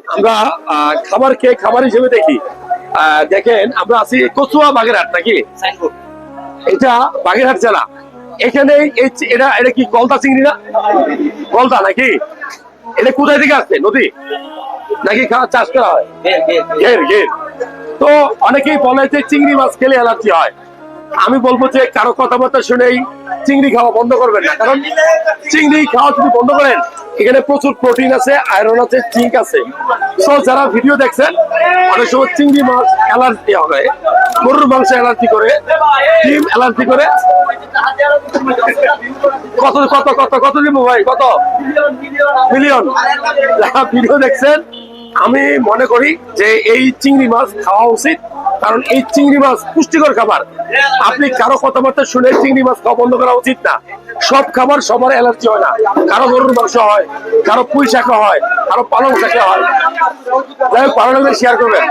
আমরা খাবার খেয়ে খাবার হিসেবে দেখি। দেখেন আমরা আছি কচুয়া বাগেরহাট নাকি, এটা বাগেরহাট জেলা। এখানে এটা এটা কি গলদা চিংড়ি না, গলদা নাকি? এটা কোথায় থেকে আসছে, নদী নাকি চাষ করা হয়? ঘের ঘের। তো অনেকেই বলে যে চিংড়ি মাছ খেলে অ্যালার্জি হয়। আমি বলবো যে কারো কথাবার্তা শুনেই চিংড়ি খাওয়া বন্ধ করবেন না, কারণ চিংড়ি খাওয়া যদি বন্ধ করেন, এখানে প্রচুর প্রোটিন আছে, আয়রন আছে, জিঙ্ক আছে। সো যারা ভিডিও দেখছেন, অনেক সময় চিংড়ি মাছ অ্যালার্জি হবে, গরুর মাংস অ্যালার্জি করে, ডিম অ্যালার্জি করে। কত কত কত কত দিব ভাই, কত মিলিয়ন ভিডিও দেখছেন। আমি মনে করি যে এই চিংড়ি মাছ খাওয়া উচিত, কারণ এই চিংড়ি মাছ পুষ্টিকর খাবার। আপনি কারো কথাবার্তা শুনে চিংড়ি মাছ খাওয়া বন্ধ করা উচিত না। সব খাবার সবার অ্যালার্জি হয় না, কারো গরুর মাংস হয়, কারো পুঁই শাক হয়, কারো পালং শাক হয়। যাই হোক, ভালো লাগলে শেয়ার করবেন।